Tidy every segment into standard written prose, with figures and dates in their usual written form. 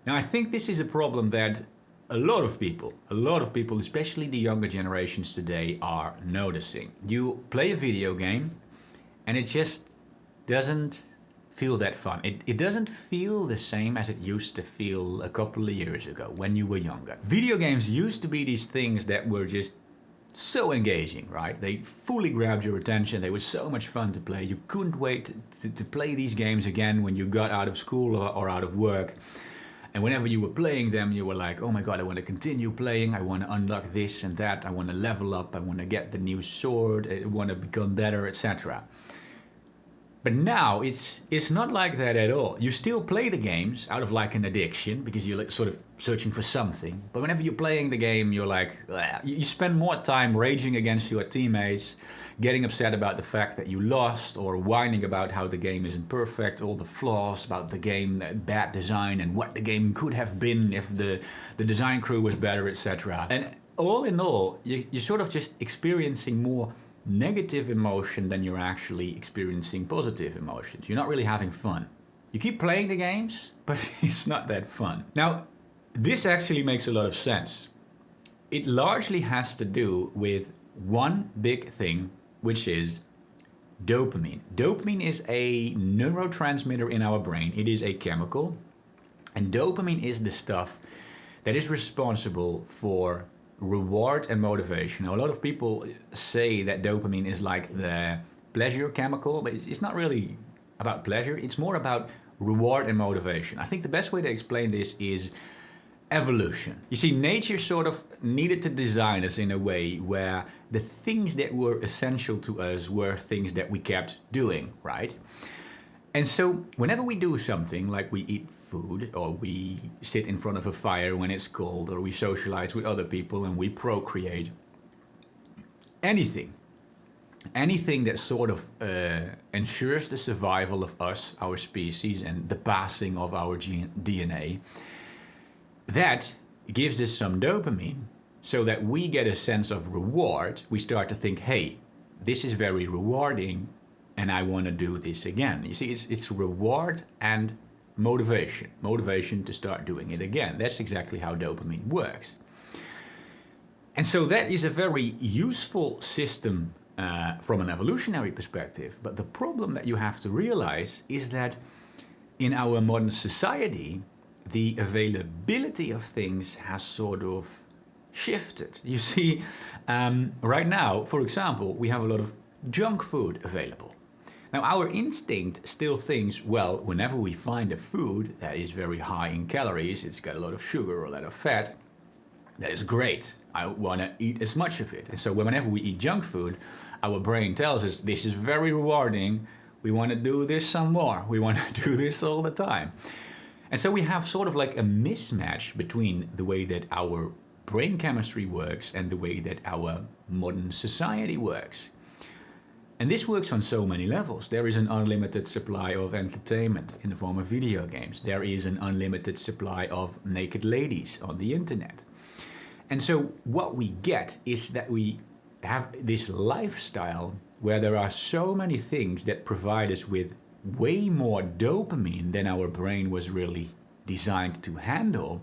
Now, I think this is a problem that a lot of people, especially the younger generations today, are noticing. You play a video game and it just doesn't feel that fun. It doesn't feel the same as it used to feel a couple of years ago when you were younger. Video games used to be these things that were just so engaging, right? They fully grabbed your attention. They were so much fun to play. You couldn't wait to play these games again when you got out of school or out of work. And whenever you were playing them, you were like, oh my God, I want to continue playing. I want to unlock this and that. I want to level up. I want to get the new sword. I want to become better, etc. But now it's not like that at all. You still play the games out of like an addiction because you're like sort of searching for something. But whenever you're playing the game, you're like, you spend more time raging against your teammates, getting upset about the fact that you lost, or whining about how the game isn't perfect, all the flaws about the game, bad design, and what the game could have been if the design crew was better, etc. And all in all, you're sort of just experiencing more negative emotion than you're actually experiencing positive emotions. You're not really having fun. You keep playing the games, but it's not that fun. Now, this actually makes a lot of sense. It largely has to do with one big thing, which is dopamine. Dopamine is a neurotransmitter in our brain. It is a chemical, and dopamine is the stuff that is responsible for reward and motivation. Now, a lot of people say that dopamine is like the pleasure chemical, but it's not really about pleasure. It's more about reward and motivation. I think the best way to explain this is evolution. You see, nature sort of needed to design us in a way where the things that were essential to us were things that we kept doing, right? And so whenever we do something, like we eat food, or we sit in front of a fire when it's cold, or we socialize with other people and we procreate, anything that sort of ensures the survival of us, our species, and the passing of our DNA, that gives us some dopamine, so that we get a sense of reward. We start to think, hey, this is very rewarding, and I want to do this again. You see, it's reward and motivation to start doing it again. That's exactly how dopamine works. And so that is a very useful system from an evolutionary perspective. But the problem that you have to realize is that in our modern society, the availability of things has sort of shifted. You see, right now, for example, we have a lot of junk food available. Now, our instinct still thinks, well, whenever we find a food that is very high in calories, it's got a lot of sugar or a lot of fat, that is great. I want to eat as much of it. And so whenever we eat junk food, our brain tells us this is very rewarding. We want to do this some more. We want to do this all the time. And so we have sort of like a mismatch between the way that our brain chemistry works and the way that our modern society works. And this works on so many levels. There is an unlimited supply of entertainment in the form of video games. There is an unlimited supply of naked ladies on the internet. And so what we get is that we have this lifestyle where there are so many things that provide us with way more dopamine than our brain was really designed to handle.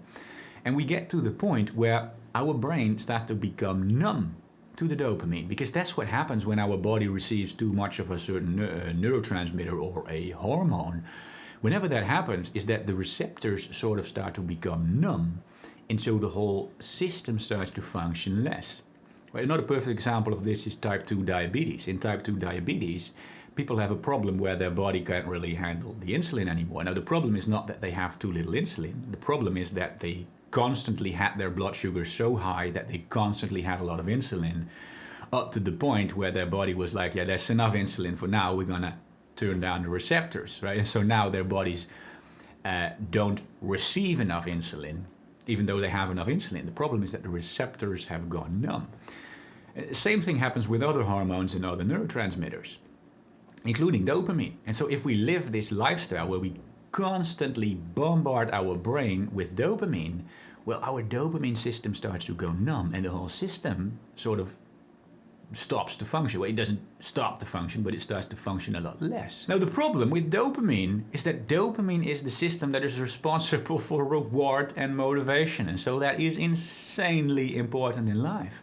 And we get to the point where our brain starts to become numb to the dopamine, because that's what happens when our body receives too much of a certain neurotransmitter or a hormone. Whenever that happens, is that the receptors sort of start to become numb, and so the whole system starts to function less. Well, another perfect example of this is type 2 diabetes. In type 2 diabetes, people have a problem where their body can't really handle the insulin anymore. Now, the problem is not that they have too little insulin. The problem is that they constantly had their blood sugar so high that they constantly had a lot of insulin, up to the point where their body was like, yeah, there's enough insulin for now, we're gonna turn down the receptors, right? And so now their bodies don't receive enough insulin, even though they have enough insulin. The problem is that the receptors have gone numb. Same thing happens with other hormones and other neurotransmitters, including dopamine. And so if we live this lifestyle where we constantly bombard our brain with dopamine, well, our dopamine system starts to go numb, and the whole system sort of stops to function. Well, it doesn't stop to function, but it starts to function a lot less. Now, the problem with dopamine is that dopamine is the system that is responsible for reward and motivation. And so that is insanely important in life.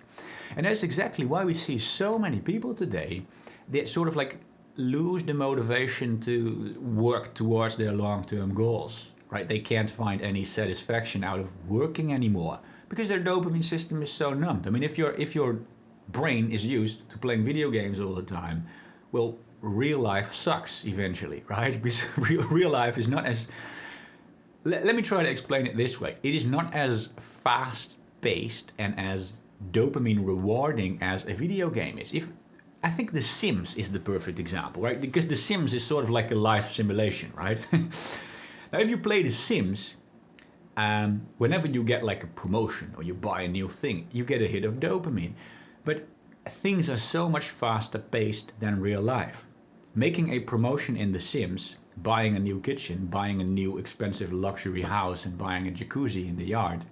And that's exactly why we see so many people today that sort of like lose the motivation to work towards their long-term goals, right? They can't find any satisfaction out of working anymore because their dopamine system is so numbed. I mean, if your brain is used to playing video games all the time, well, real life sucks eventually, right? Because real life is not as... Let me try to explain it this way. It is not as fast-paced and as dopamine rewarding as a video game is. I think The Sims is the perfect example, right? Because The Sims is sort of like a life simulation, right? Now, if you play The Sims, whenever you get like a promotion or you buy a new thing, you get a hit of dopamine. But things are so much faster paced than real life. Making a promotion in The Sims, buying a new kitchen, buying a new expensive luxury house and buying a jacuzzi in the yard,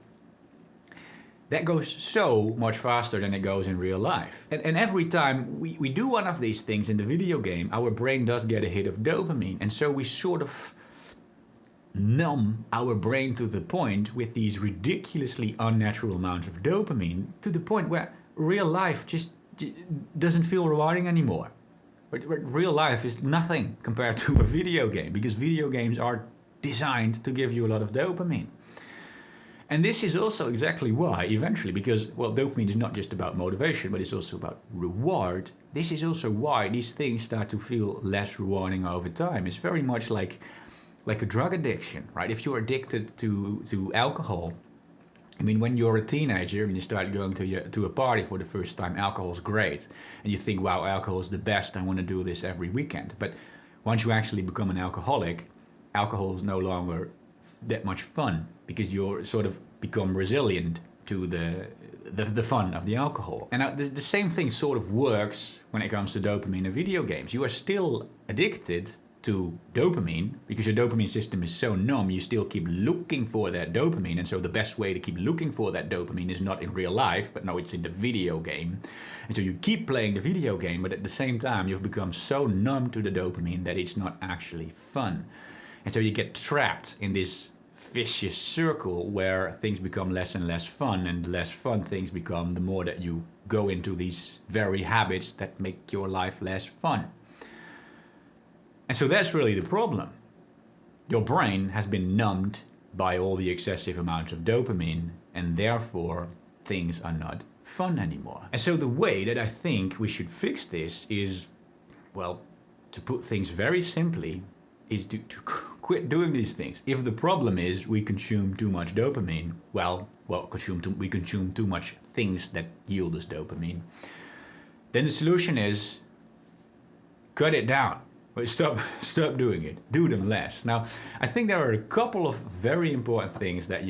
that goes so much faster than it goes in real life. And every time we do one of these things in the video game, our brain does get a hit of dopamine. And so we sort of numb our brain to the point with these ridiculously unnatural amounts of dopamine to the point where real life just doesn't feel rewarding anymore. But real life is nothing compared to a video game, because video games are designed to give you a lot of dopamine. And this is also exactly why, eventually, because, well, dopamine is not just about motivation, but it's also about reward. This is also why these things start to feel less rewarding over time. It's very much like a drug addiction, right? If you're addicted to alcohol, I mean, when you're a teenager and you start going to a party for the first time, alcohol's great. And you think, wow, alcohol is the best, I want to do this every weekend. But once you actually become an alcoholic, alcohol is no longer that much fun, because you're sort of become resilient to the fun of the alcohol. And the same thing sort of works when it comes to dopamine in video games. You are still addicted to dopamine because your dopamine system is so numb, you still keep looking for that dopamine. And so the best way to keep looking for that dopamine is not in real life, but no, it's in the video game. And so you keep playing the video game, but at the same time you've become so numb to the dopamine that it's not actually fun. And so you get trapped in this vicious circle where things become less and less fun, and the less fun things become, the more that you go into these very habits that make your life less fun. And so that's really the problem. Your brain has been numbed by all the excessive amounts of dopamine, and therefore things are not fun anymore. And so the way that I think we should fix this is, well, to put things very simply, is to quit doing these things. If the problem is we consume too much dopamine, we consume too much things that yield us dopamine, then the solution is cut it down. Stop doing it. Do them less. Now, I think there are a couple of very important things that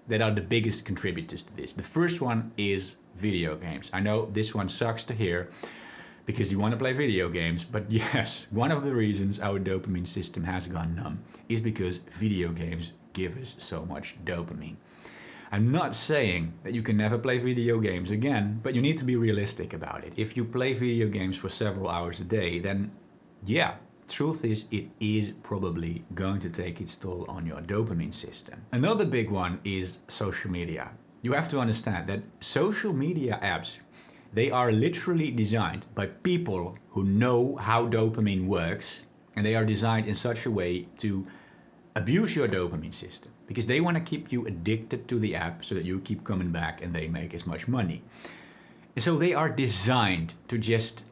that are the biggest contributors to this. The first one is video games. I know this one sucks to hear, because you want to play video games, but yes, one of the reasons our dopamine system has gone numb is because video games give us so much dopamine. I'm not saying that you can never play video games again, but you need to be realistic about it. If you play video games for several hours a day, then yeah, truth is it is probably going to take its toll on your dopamine system. Another big one is social media. You have to understand that social media apps, they are literally designed by people who know how dopamine works, and they are designed in such a way to abuse your dopamine system, because they want to keep you addicted to the app so that you keep coming back and they make as much money. And so they are designed to just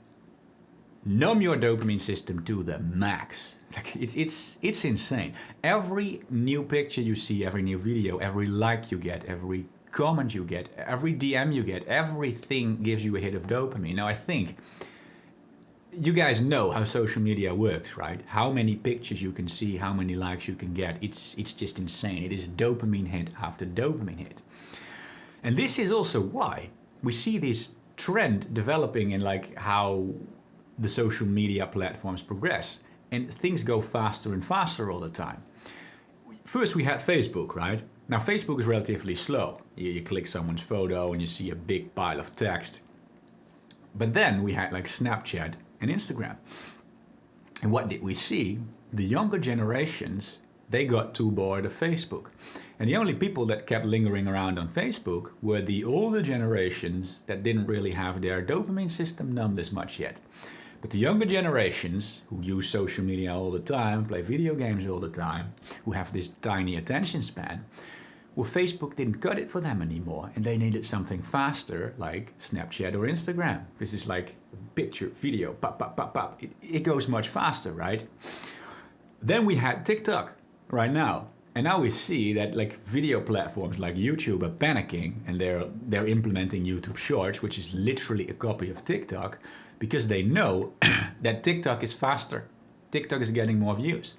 numb your dopamine system to the max. Like it's insane. Every new picture you see, every new video, every like you get, every comment you get, every DM you get, everything gives you a hit of dopamine. Now, I think you guys know how social media works, right? How many pictures you can see, how many likes you can get. It's just insane. It is dopamine hit after dopamine hit. And this is also why we see this trend developing in like how the social media platforms progress, and things go faster and faster all the time. first we had Facebook, right? Now Facebook is relatively slow. You click someone's photo and you see a big pile of text. But then we had like Snapchat and Instagram. And what did we see? The younger generations, they got too bored of Facebook. And the only people that kept lingering around on Facebook were the older generations that didn't really have their dopamine system numbed as much yet. But the younger generations who use social media all the time, play video games all the time, who have this tiny attention span, well, Facebook didn't cut it for them anymore, and they needed something faster like Snapchat or Instagram. This is like picture, video, pop, pop, pop, pop. It goes much faster, right? Then we had TikTok right now. And now we see that like video platforms like YouTube are panicking, and they're implementing YouTube Shorts, which is literally a copy of TikTok, because they know that TikTok is faster. TikTok is getting more views.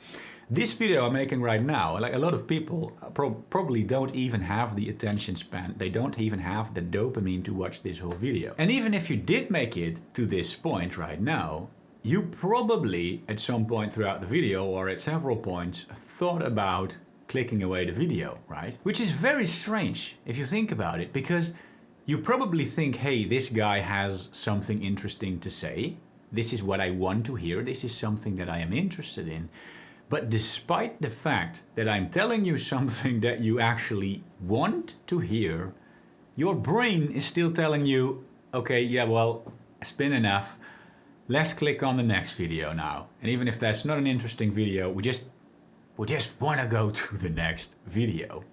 This video I'm making right now, like a lot of people probably don't even have the attention span. They don't even have the dopamine to watch this whole video. And even if you did make it to this point right now, you probably at some point throughout the video or at several points thought about clicking away the video, right? Which is very strange if you think about it, because you probably think, hey, this guy has something interesting to say. This is what I want to hear. This is something that I am interested in. But despite the fact that I'm telling you something that you actually want to hear, your brain is still telling you, okay, yeah, well, it's been enough. Let's click on the next video now. And even if that's not an interesting video, we just want to go to the next video.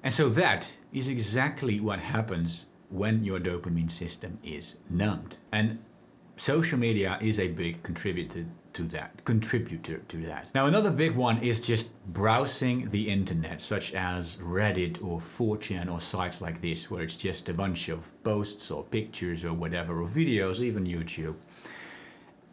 And so that is exactly what happens when your dopamine system is numbed. And social media is a big contributor to that. Now another big one is just browsing the internet, such as Reddit or 4chan or sites like this, where it's just a bunch of posts or pictures or whatever, or videos, even YouTube.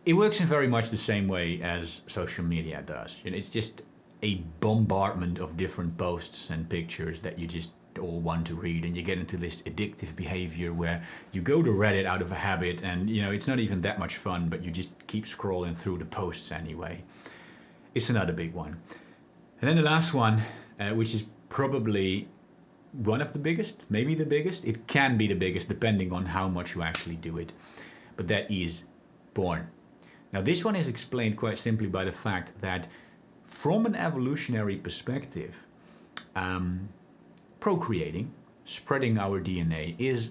It works in very much the same way as social media does. And it's just a bombardment of different posts and pictures that you just all want to read, and you get into this addictive behavior where you go to Reddit out of a habit, and it's not even that much fun, but you just keep scrolling through the posts anyway. It's another big one. And then the last one, which is probably one of the biggest, maybe the biggest. It can be the biggest depending on how much you actually do it, but that is porn. Now this one is explained quite simply by the fact that from an evolutionary perspective, procreating, spreading our DNA is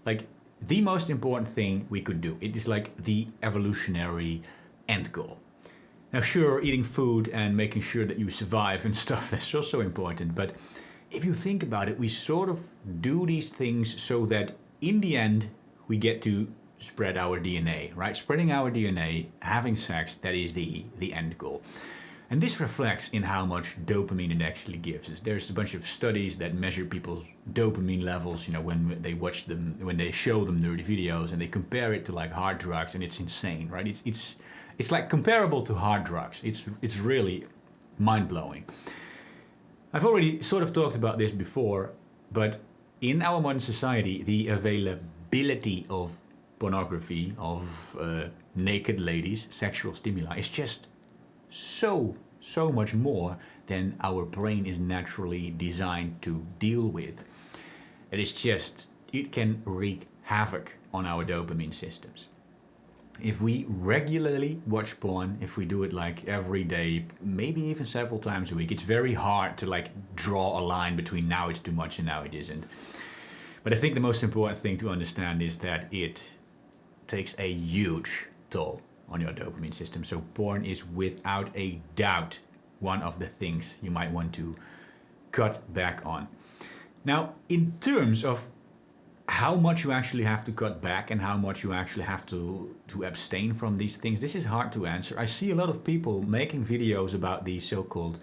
like the most important thing we could do. It is like the evolutionary end goal. Now sure, eating food and making sure that you survive and stuff, that's also important, but if you think about it, we sort of do these things so that in the end we get to spread our DNA, right? Spreading our DNA, having sex, that is the end goal. And this reflects in how much dopamine it actually gives us. There's a bunch of studies that measure people's dopamine levels, when they watch them, when they show them their videos, and they compare it to like hard drugs, and it's insane, right? It's like comparable to hard drugs. It's really mind-blowing. I've already sort of talked about this before, but in our modern society, the availability of pornography, of naked ladies, sexual stimuli, is just so much more than our brain is naturally designed to deal with. It can wreak havoc on our dopamine systems. If we regularly watch porn, if we do it like every day, maybe even several times a week, it's very hard to like draw a line between now it's too much and now it isn't. But I think the most important thing to understand is that it takes a huge toll on your dopamine system. So porn is without a doubt one of the things you might want to cut back on. Now, in terms of how much you actually have to cut back and how much you actually have to abstain from these things, this is hard to answer. I see a lot of people making videos about these so-called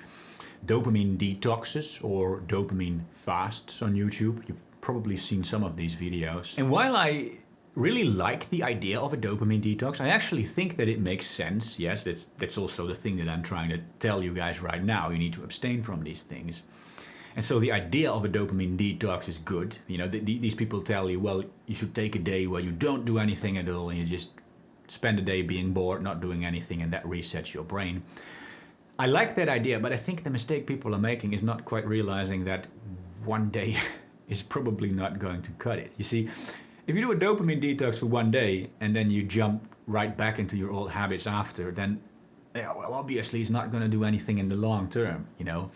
dopamine detoxes or dopamine fasts on YouTube. You've probably seen some of these videos. And while I really like the idea of a dopamine detox, I actually think that it makes sense. Yes, that's also the thing that I'm trying to tell you guys right now. You need to abstain from these things. And so the idea of a dopamine detox is good. These people tell you, well, you should take a day where you don't do anything at all and you just spend a day being bored, not doing anything, and that resets your brain. I like that idea, but I think the mistake people are making is not quite realizing that one day is probably not going to cut it. You see, if you do a dopamine detox for one day and then you jump right back into your old habits after, then yeah, well, obviously it's not going to do anything in the long term, you know.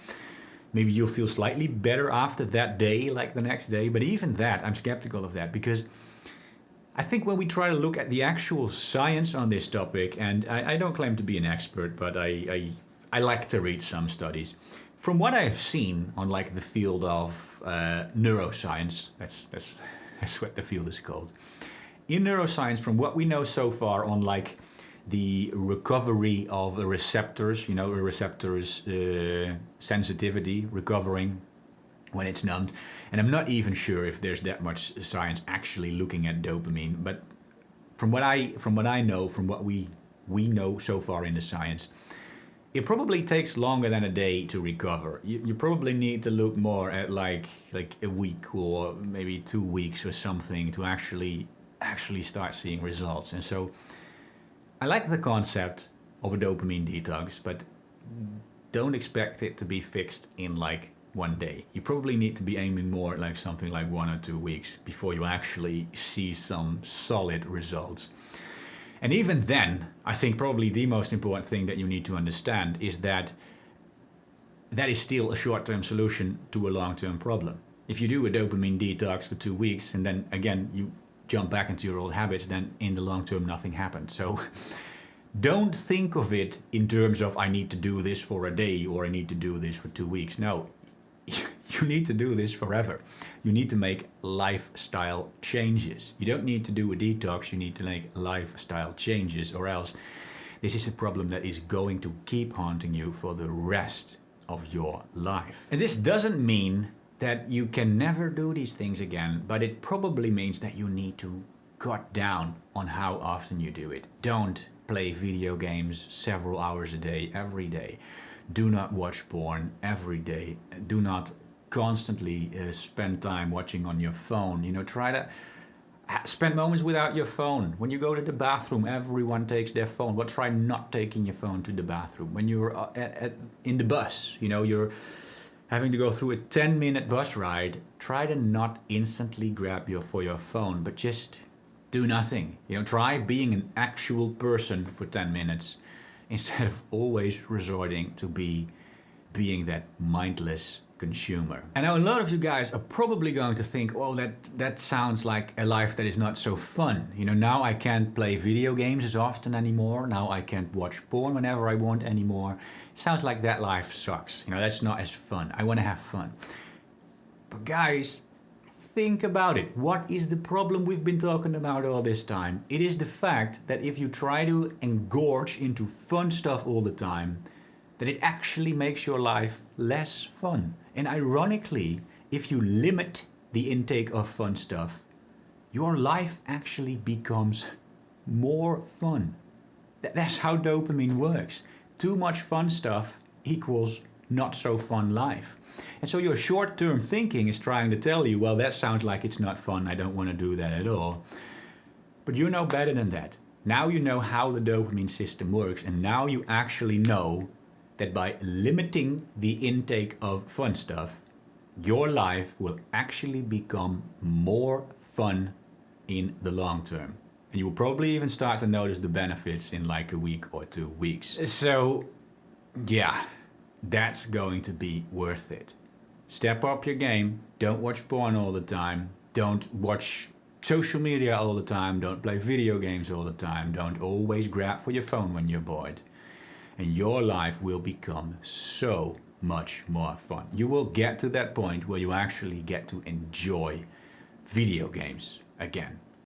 Maybe you'll feel slightly better after that day, like the next day, but even that, I'm skeptical of that, because I think when we try to look at the actual science on this topic, and I don't claim to be an expert, but I like to read some studies. From what I've seen on like the field of neuroscience, that's what the field is called. In neuroscience, from what we know so far on like the recovery of the receptors, you know, a receptor's sensitivity recovering when it's numbed. And I'm not even sure if there's that much science actually looking at dopamine, but from what I know, from what we know so far in the science, it probably takes longer than a day to recover. You probably need to look more at like a week or maybe 2 weeks or something to actually start seeing results. And so I like the concept of a dopamine detox, but don't expect it to be fixed in like one day. You probably need to be aiming more at like something like 1 or 2 weeks before you actually see some solid results. And even then, I think probably the most important thing that you need to understand is that that is still a short-term solution to a long-term problem. If you do a dopamine detox for 2 weeks and then again you jump back into your old habits, then in the long term nothing happens. So don't think of it in terms of I need to do this for a day or I need to do this for 2 weeks. No, you need to do this forever. You need to make lifestyle changes. You don't need to do a detox, you need to make lifestyle changes, or else this is a problem that is going to keep haunting you for the rest of your life. And this doesn't mean that you can never do these things again, but it probably means that you need to cut down on how often you do it. Don't play video games several hours a day, every day. Do not watch porn every day. Do not constantly spend time watching on your phone. You know, try to spend moments without your phone. When you go to the bathroom, everyone takes their phone. But try not taking your phone to the bathroom. When you're in the bus, you know, you're having to go through a 10-minute bus ride, try to not instantly grab your phone, but just do nothing. You know, try being an actual person for 10 minutes instead of always resorting to being that mindless consumer. I know a lot of you guys are probably going to think, oh, that sounds like a life that is not so fun. You know, now I can't play video games as often anymore. Now I can't watch porn whenever I want anymore. Sounds like that life sucks. You know, that's not as fun. I want to have fun. But guys, think about it. What is the problem we've been talking about all this time? It is the fact that if you try to engorge into fun stuff all the time, that it actually makes your life less fun. And ironically, if you limit the intake of fun stuff, your life actually becomes more fun. That's how dopamine works. Too much fun stuff equals not so fun life. And so your short-term thinking is trying to tell you, well, that sounds like it's not fun, I don't want to do that at all. But you know better than that. Now you know how the dopamine system works, and now you actually know that by limiting the intake of fun stuff, your life will actually become more fun in the long term. And you will probably even start to notice the benefits in like a week or 2 weeks. So, yeah, that's going to be worth it. Step up your game. Don't watch porn all the time. Don't watch social media all the time. Don't play video games all the time. Don't always grab for your phone when you're bored. And your life will become so much more fun. You will get to that point where you actually get to enjoy video games again.